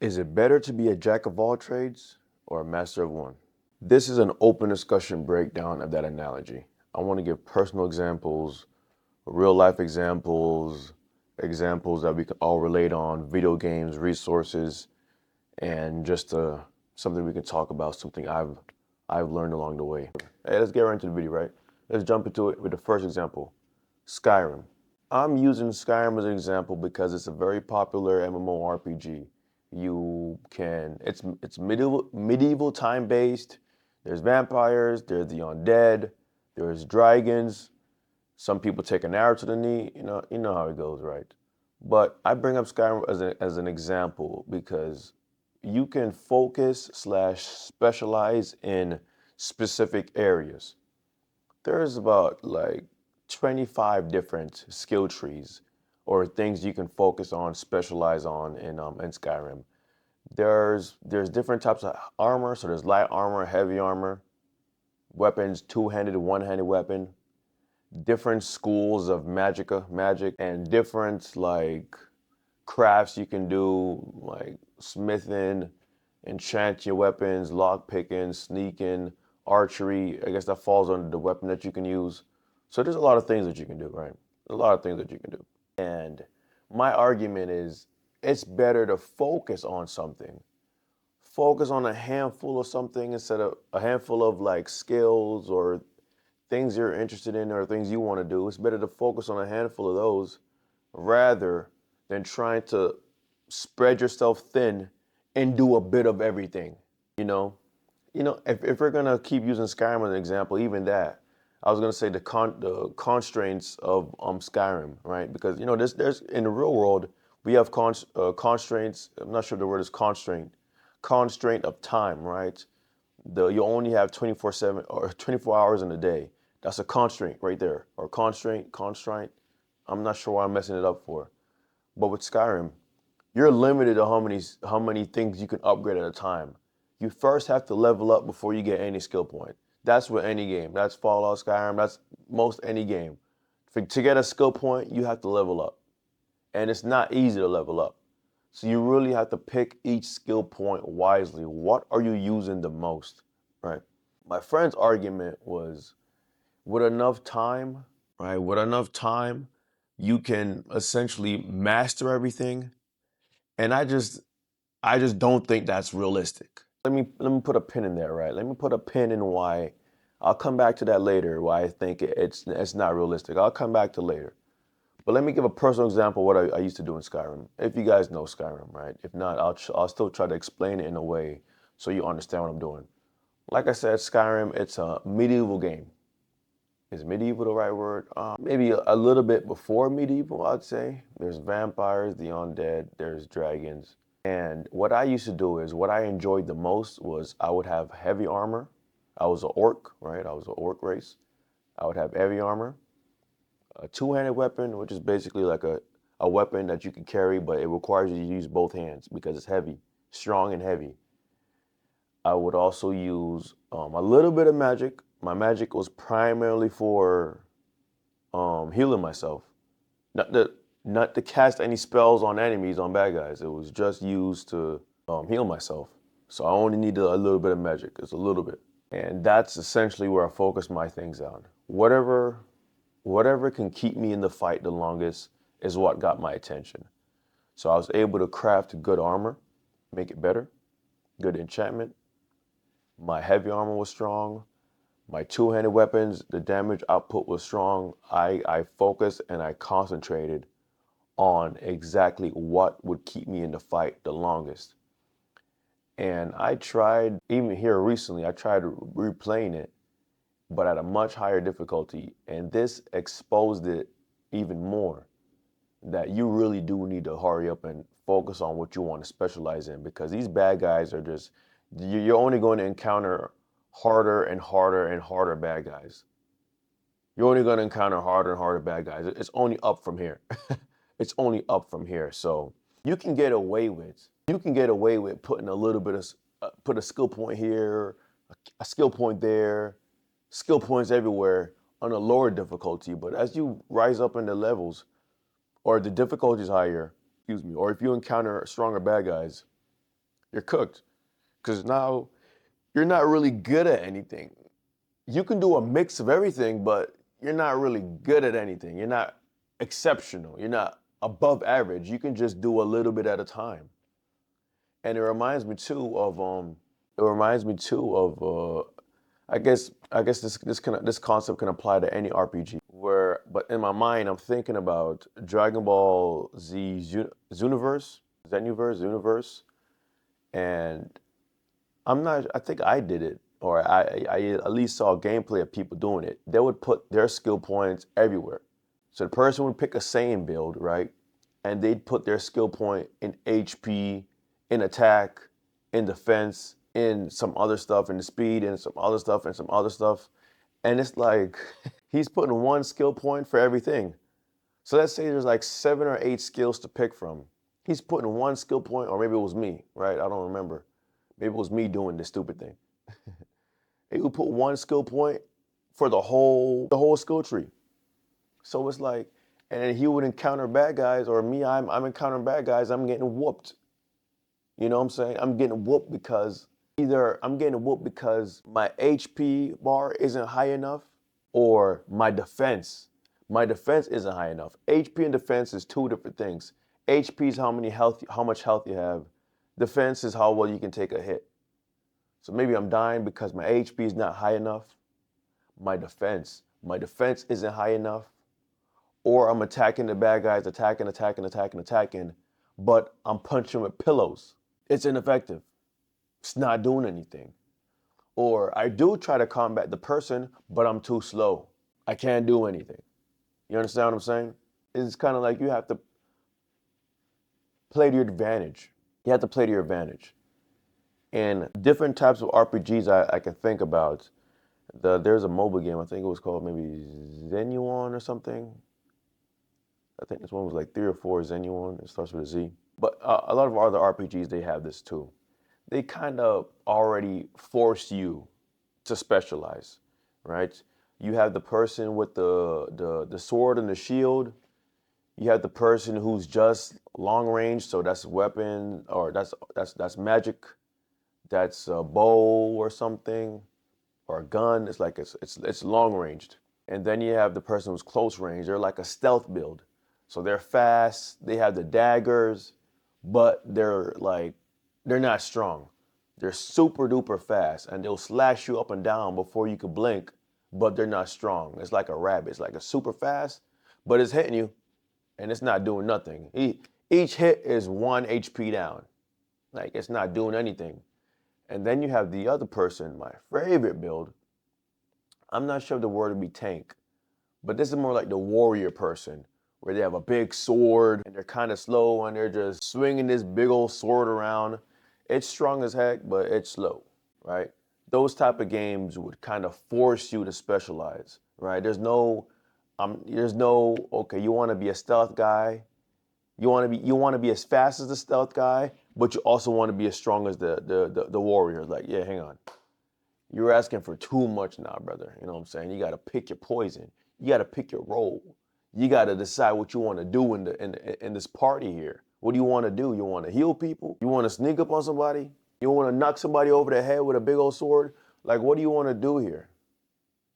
Is it better to be a jack of all trades or a master of one? This is an open discussion breakdown of that analogy. I want to give personal examples, real life examples, examples that we can all relate on, video games, resources, and just something we can talk about, something I've learned along the way. Hey, let's get right into the video, right? Let's jump into it with the first example, Skyrim. I'm using Skyrim as an example because it's a very popular MMORPG. It's medieval time based. There's vampires, there's the undead, there's dragons. Some people take an arrow to the knee. You know how it goes, right? But I bring up Skyrim as an example because you can focus slash specialize in specific areas. There's about like 25 different skill trees or things you can focus on, specialize on in Skyrim. There's different types of armor. So there's light armor, heavy armor, weapons, two-handed, one-handed weapon, different schools of magic, and different like crafts you can do, like smithing, enchant your weapons, lock picking, sneaking, archery. I guess that falls under the weapon that you can use. So there's a lot of things that you can do, right? A lot of things that you can do. And my argument is it's better to focus on something. Focus on a handful of something instead of a handful of like skills or things you're interested in or things you want to do. It's better to focus on a handful of those rather than trying to spread yourself thin and do a bit of everything. You know, if we're gonna keep using Skyrim as an example, even that, I was gonna say the constraints of Skyrim, right? Because there's in the real world we have constraints. I'm not sure the word is constraint of time, right? You only have 24/7 or 24 hours in a day. That's a constraint right there, or constraint. I'm not sure why I'm messing it up for. But with Skyrim, you're limited to how many things you can upgrade at a time. You first have to level up before you get any skill point. That's with any game. That's Fallout, Skyrim. That's most any game. To get a skill point, you have to level up, and it's not easy to level up. So you really have to pick each skill point wisely. What are you using the most, right? My friend's argument was with enough time, right? With enough time, you can essentially master everything. And I just don't think that's realistic. Let me put a pin in there, right? Let me put a pin in why. I'll come back to that later. Why I think it's not realistic. I'll come back to later. But let me give a personal example of what I used to do in Skyrim. If you guys know Skyrim, right? If not, I'll still try to explain it in a way so you understand what I'm doing. Like I said, Skyrim, it's a medieval game. Is medieval the right word? Maybe a little bit before medieval, I'd say. There's vampires, the undead, there's dragons. And what I used to do is what I enjoyed the most was I would have heavy armor. I was an orc, right? I was an orc race. I would have heavy armor, a two-handed weapon, which is basically like a weapon that you can carry, but it requires you to use both hands because it's heavy, strong and heavy. I would also use a little bit of magic. My magic was primarily for healing myself, not to not to cast any spells on enemies, on bad guys. It was just used to heal myself. So I only needed a little bit of magic, just a little bit, and that's essentially where I focus my things on. Whatever can keep me in the fight the longest is what got my attention. So I was able to craft good armor, make it better, good enchantment. My heavy armor was strong. My two-handed weapons, the damage output was strong. I focused and I concentrated on exactly what would keep me in the fight the longest. And I tried, even here recently, I tried replaying it, but at a much higher difficulty. And this exposed it even more that you really do need to hurry up and focus on what you want to specialize in, because these bad guys are just, you're only going to encounter harder and harder and harder bad guys. You're only going to encounter harder and harder bad guys. It's only up from here. It's only up from here. So you can get away with putting a little bit of put a skill point here, a skill point there, skill points everywhere on a lower difficulty. But as you rise up in the levels or the difficulty is higher, excuse me, or if you encounter stronger bad guys, You're cooked. Because now you're not really good at anything. You can do a mix of everything, but you're not really good at anything. You're not exceptional. You're not above average. You can just do a little bit at a time. And it reminds me too of I guess this concept can apply to any RPG. But in my mind, I'm thinking about Dragon Ball Z Xenoverse, and I'm not. I think I did it, or I at least saw gameplay of people doing it. They would put their skill points everywhere. So the person would pick a Saiyan build, right, and they'd put their skill point in HP, in attack, in defense, in some other stuff, in the speed, and some other stuff, and some other stuff. And it's like he's putting one skill point for everything. So let's say there's like 7 or 8 skills to pick from. He's putting one skill point, or maybe it was me, right? I don't remember. Maybe it was me doing this stupid thing. He would put one skill point for the whole skill tree. So it's like, and then he would encounter bad guys, or me, I'm encountering bad guys, I'm getting whooped. You know what I'm saying? I'm getting whooped because either I'm getting whooped because my HP bar isn't high enough, or my defense isn't high enough. HP and defense is two different things. HP is how much health you have. Defense is how well you can take a hit. So maybe I'm dying because my HP is not high enough. My defense isn't high enough. Or I'm attacking the bad guys, attacking, but I'm punching with pillows. It's ineffective. It's not doing anything. Or I do try to combat the person, but I'm too slow. I can't do anything. You understand what I'm saying? It's kind of like you have to play to your advantage. You have to play to your advantage. And different types of RPGs I can think about. There's a mobile game, I think it was called maybe Zenuon or something. I think this one was like 3 or 4, Zenuon. It starts with a Z. But a lot of other RPGs, they have this too. They kind of already force you to specialize, right? You have the person with the sword and the shield. You have the person who's just long range, so that's weapon, or that's magic. That's a bow or something, or a gun. It's like it's long ranged. And then you have the person who's close range. They're like a stealth build. So they're fast, they have the daggers, but they're not strong. They're super duper fast, and they'll slash you up and down before you could blink, but they're not strong. It's like a rabbit. It's like a super fast, but it's hitting you, and it's not doing nothing. Each hit is 1 HP down. Like, it's not doing anything. And then you have the other person, my favorite build. I'm not sure if the word would be tank, but this is more like the warrior person, where they have a big sword and they're kind of slow and they're just swinging this big old sword around. It's strong as heck, but it's slow, right? Those type of games would kind of force you to specialize, right? Okay, you want to be a stealth guy. You want to be as fast as the stealth guy, but you also want to be as strong as the warrior. Like, yeah, hang on. You're asking for too much now, brother. You know what I'm saying? You got to pick your poison. You got to pick your role. You got to decide what you want to do in this party here. What do you want to do? You want to heal people? You want to sneak up on somebody? You want to knock somebody over the head with a big old sword? Like, what do you want to do here?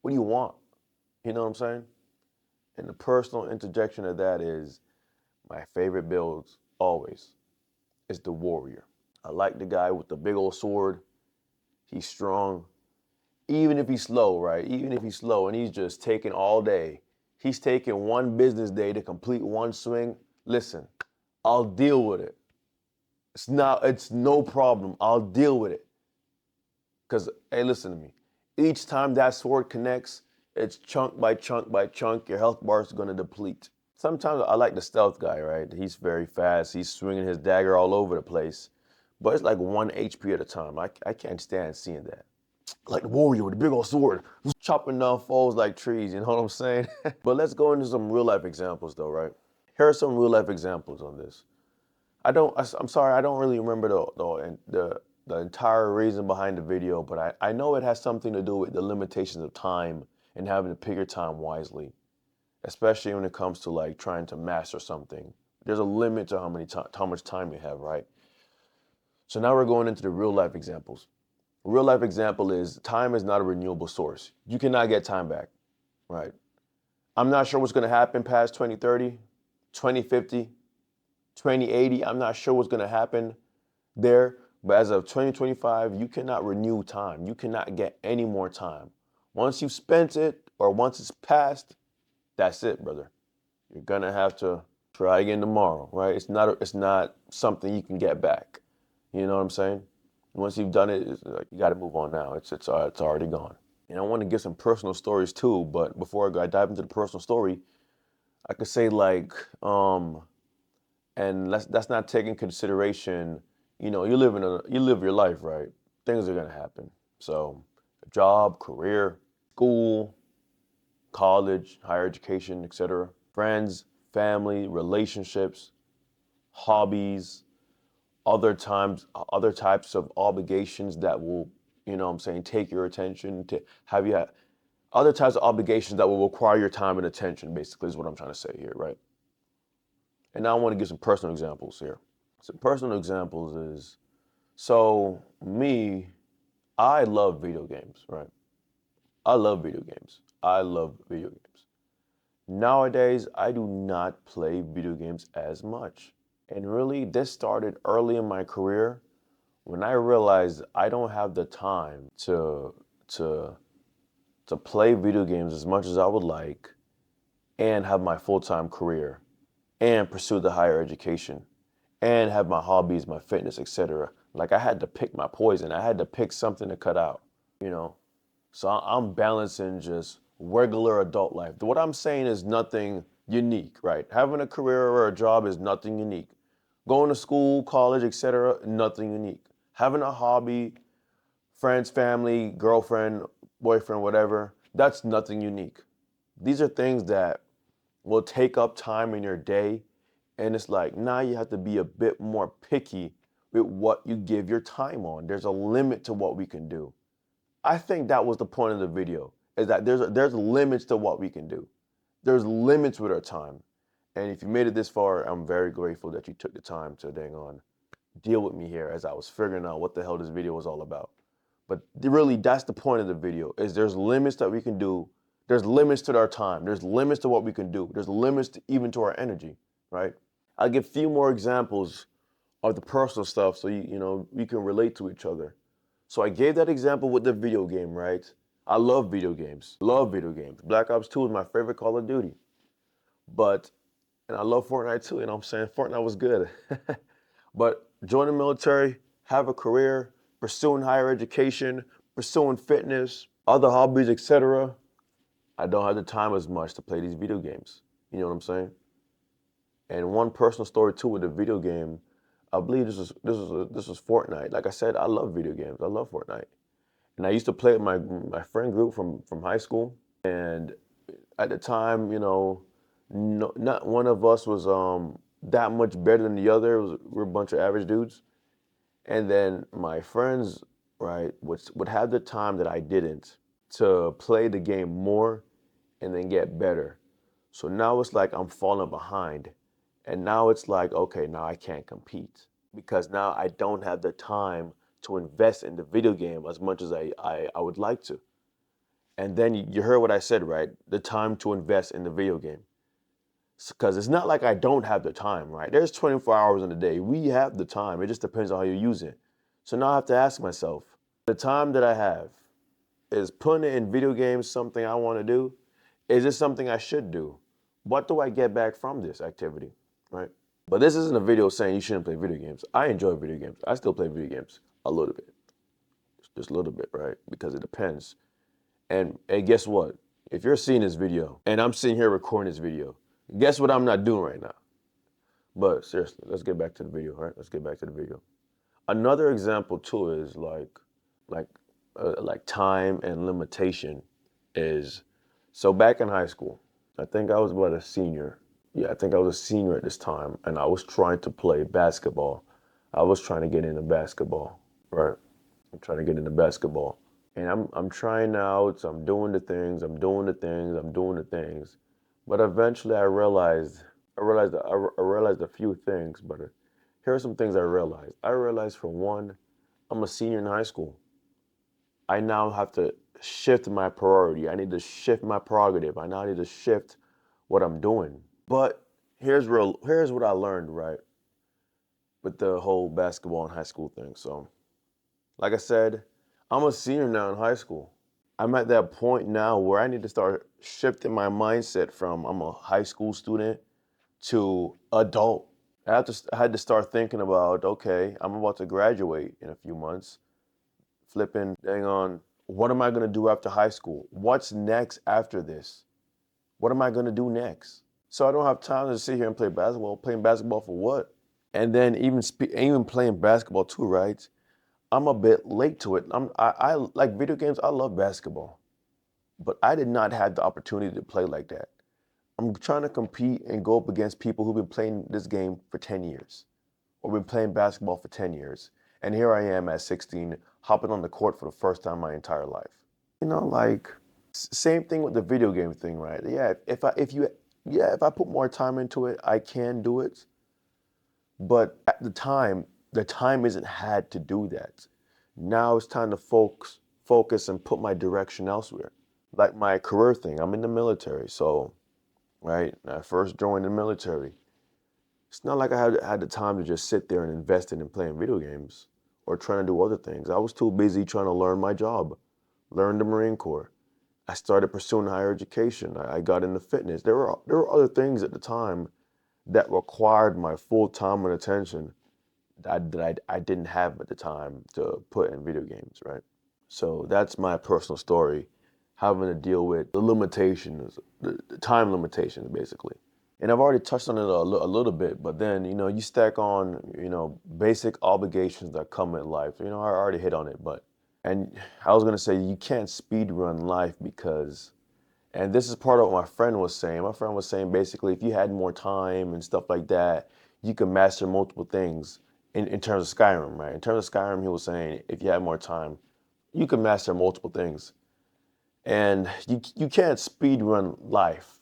What do you want? You know what I'm saying? And the personal interjection of that is my favorite builds always is the warrior. I like the guy with the big old sword. He's strong. Even if he's slow, right? Even if he's slow and he's just taking all day. He's taking one business day to complete one swing. Listen, I'll deal with it. It's no problem. I'll deal with it. Because, hey, listen to me. Each time that sword connects, it's chunk by chunk by chunk. Your health bar is going to deplete. Sometimes I like the stealth guy, right? He's very fast. He's swinging his dagger all over the place. But it's like 1 HP at a time. I can't stand seeing that. Like the warrior with the big old sword, chopping down foes like trees, you know what I'm saying? But let's go into some real life examples though, right? Here are some real life examples on this. I'm sorry, I don't really remember the entire reason behind the video, but I know it has something to do with the limitations of time and having to pick your time wisely, especially when it comes to like trying to master something. There's a limit to how much time you have, right? So now we're going into the real life examples. A real life example is time is not a renewable source. You cannot get time back, right? I'm not sure what's going to happen past 2030, 2050, 2080. I'm not sure what's going to happen there. But as of 2025, you cannot renew time. You cannot get any more time. Once you've spent it or once it's passed, that's it, brother. You're going to have to try again tomorrow, right? It's not something you can get back. You know what I'm saying? Once you've done it, it's like, you got to move on now. It's already gone. And I want to give some personal stories too, but before I dive into the personal story, I could say like, and that's not taking consideration. You know, you live your life, right? Things are gonna happen. So, job, career, school, college, higher education, etc. Friends, family, relationships, hobbies, other types of obligations that will, you know what I'm saying, take your attention to have you other types of obligations that will require your time and attention, basically, is what I'm trying to say here, right? And now I want to give some personal examples here. Some personal examples is, so me, I love video games, right? I love video games. I love video games. Nowadays, I do not play video games as much. And really, this started early in my career when I realized I don't have the time to play video games as much as I would like and have my full-time career and pursue the higher education and have my hobbies, my fitness, etc. Like I had to pick my poison. I had to pick something to cut out, you know? So I'm balancing just regular adult life. What I'm saying is nothing unique, right? Having a career or a job is nothing unique. Going to school, college, etc., nothing unique. Having a hobby, friends, family, girlfriend, boyfriend, whatever, that's nothing unique. These are things that will take up time in your day. And it's like, now you have to be a bit more picky with what you give your time on. There's a limit to what we can do. I think that was the point of the video, is that there's limits to what we can do. There's limits with our time. And if you made it this far, I'm very grateful that you took the time to dang on deal with me here as I was figuring out what the hell this video was all about. But really, that's the point of the video, is there's limits that we can do. There's limits to our time. There's limits to what we can do. There's limits even to our energy, right? I'll give a few more examples of the personal stuff so you know we can relate to each other. So I gave that example with the video game, right? I love video games. Love video games. Black Ops 2 is my favorite Call of Duty. And I love Fortnite too, you know what I'm saying? Fortnite was good. But join the military, have a career, pursuing higher education, pursuing fitness, other hobbies, etc. I don't have the time as much to play these video games. You know what I'm saying? And one personal story too with the video game, I believe this was Fortnite. Like I said, I love video games. I love Fortnite. And I used to play with my friend group from high school. And at the time, you know, not one of us was that much better than the other. We're a bunch of average dudes. And then my friends, right, would have the time that I didn't to play the game more and then get better. So now it's like I'm falling behind. And now it's like, okay, now I can't compete because now I don't have the time to invest in the video game as much as I would like to. And then you heard what I said, right? The time to invest in the video game. Because it's not like I don't have the time, right? There's 24 hours in a day. We have the time. It just depends on how you use it. So now I have to ask myself, the time that I have, is putting it in video games something I want to do? Is this something I should do? What do I get back from this activity, right? But this isn't a video saying you shouldn't play video games. I enjoy video games. I still play video games a little bit, just a little bit, right? Because it depends. And guess what? If you're seeing this video and I'm sitting here recording this video, guess what I'm not doing right now? But seriously, let's get back to the video, right? Let's get back to the video. Another example too is like time and limitation is, so back in high school, I think I was about a senior. Yeah, I think I was a senior at this time, and I was trying to play basketball. I was trying to get into basketball, right? I'm trying to get into basketball. And I'm trying out, I'm doing the things, I'm doing the things, I'm doing the things. But eventually I realized a few things, but Here are some things I realized. I realized, for one, I'm a senior in high school. I now have to shift my priority. I need to shift my prerogative. I now need to shift what I'm doing. But here's what I learned, right, with the whole basketball and high school thing. So, like I said, I'm a senior now in high school. I'm at that point now where I need to start shifting my mindset from I'm a high school student to adult. I had to start thinking about, okay, I'm about to graduate in a few months. Flipping, dang on, what am I gonna do after high school? What's next after this? What am I gonna do next? So I don't have time to sit here and play basketball. Playing basketball for what? And then even playing basketball too, right? I'm a bit late to it. I like video games. I love basketball, but I did not have the opportunity to play like that. I'm trying to compete and go up against people who've been playing this game for 10 years or been playing basketball for 10 years. And here I am at 16, hopping on the court for the first time in my entire life. Like, same thing with the video game thing, right? Yeah, if I put more time into it, I can do it. But at the time isn't had to do that. Now it's time to focus and put my direction elsewhere. Like my career thing, I'm in the military, so right, I first joined the military. It's not like I had the time to just sit there and invest in playing video games or trying to do other things. I was too busy trying to learn my job, learn the Marine Corps. I started pursuing higher education. I got into fitness. There were other things at the time that required my full time and attention that I didn't have at the time to put in video games, right? So that's my personal story, having to deal with the limitations, the time limitations, basically. And I've already touched on it a little bit, but then, you stack on, basic obligations that come in life. I already hit on it, and I was gonna say you can't speed run life because, and this is part of what my friend was saying. My friend was saying basically if you had more time and stuff like that, you could master multiple things in terms of Skyrim, right? In terms of Skyrim, he was saying if you had more time, you could master multiple things. And you can't speed run life,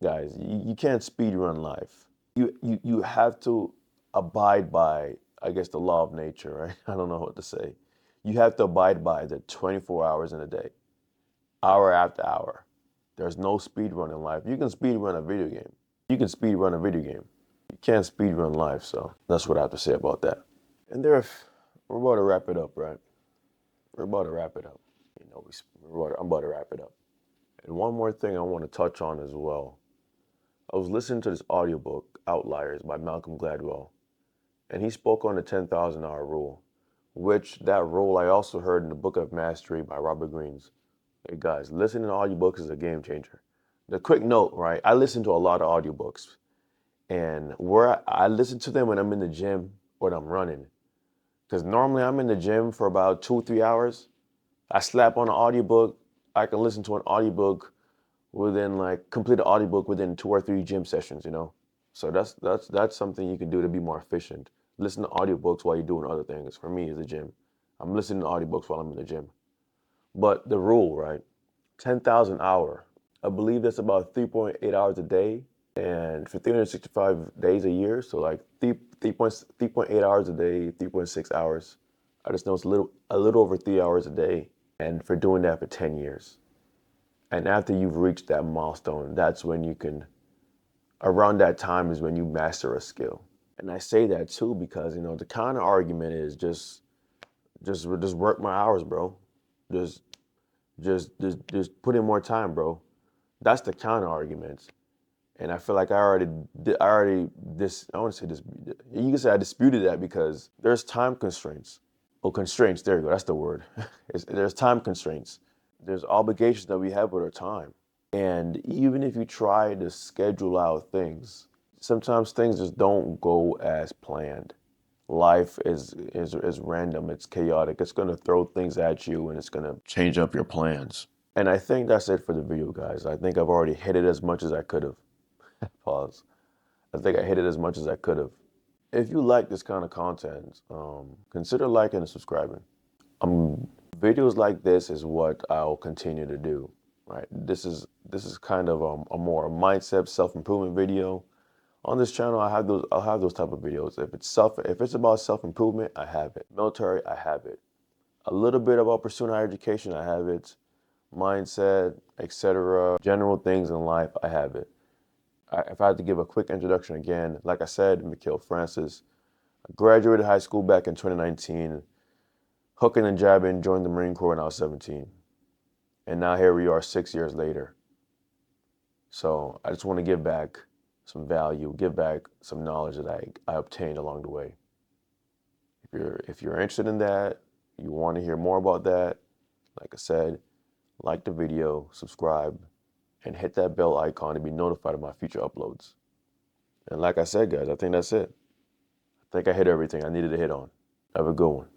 guys. You can't speed run life. You have to abide by, I guess, the law of nature, right? I don't know what to say. You have to abide by the 24 hours in a day, hour after hour. There's no speed run in life. You can speed run a video game. You can speed run a video game. You can't speed run life. So that's what I have to say about that. And we're about to wrap it up, right? We're about to wrap it up. I'm about to wrap it up. And one more thing I want to touch on as well. I was listening to this audiobook, Outliers by Malcolm Gladwell, and he spoke on the 10,000 hour rule, which that rule I also heard in the Book of Mastery by Robert Greene. Hey guys, listening to audiobooks is a game changer. The quick note, right? I listen to a lot of audiobooks, and where I listen to them when I'm in the gym or when I'm running, because normally I'm in the gym for about 2 or 3 hours. I slap on an audiobook. I can listen to an audiobook complete an audiobook within 2 or 3 gym sessions. So that's something you can do to be more efficient. Listen to audiobooks while you're doing other things. For me, is the gym. I'm listening to audiobooks while I'm in the gym. But the rule, right? 10,000 hour. I believe that's about 3.8 hours a day, and for 365 days a year, so like 3.8 hours a day, 3.6 hours. I just know it's a little over 3 hours a day, and for doing that for 10 years. And after you've reached that milestone, that's when around that time is when you master a skill. And I say that too because, the counter argument is just work my hours, bro. Just, just put in more time, bro. That's the counter argument. And I feel like I want to say this, you can say I disputed that because there's time constraints. Oh, constraints, there you go, that's the word. There's time constraints. There's obligations that we have with our time. And even if you try to schedule out things, sometimes things just don't go as planned. Life is random, it's chaotic, it's gonna throw things at you and it's gonna change up your plans. And I think that's it for the video, guys. I think I've already hit it as much as I could have. Pause. I think I hit it as much as I could have. If you like this kind of content, consider liking and subscribing. Videos like this is what I'll continue to do. Right? This is kind of a more mindset, self-improvement video. On this channel, I'll have those type of videos. If it's about self-improvement, I have it. Military, I have it. A little bit about pursuing higher education, I have it. Mindset, etc. General things in life, I have it. If I had to give a quick introduction again, like I said, Mikhail Francis, I graduated high school back in 2019, hooking and jabbing, joined the Marine Corps when I was 17. And now here we are 6 years later. So I just want to give back some value, give back some knowledge that I obtained along the way. If you're interested in that, you want to hear more about that, like I said, like the video, subscribe, and hit that bell icon to be notified of my future uploads. And like I said, guys, I think that's it. I think I hit everything I needed to hit on. Have a good one.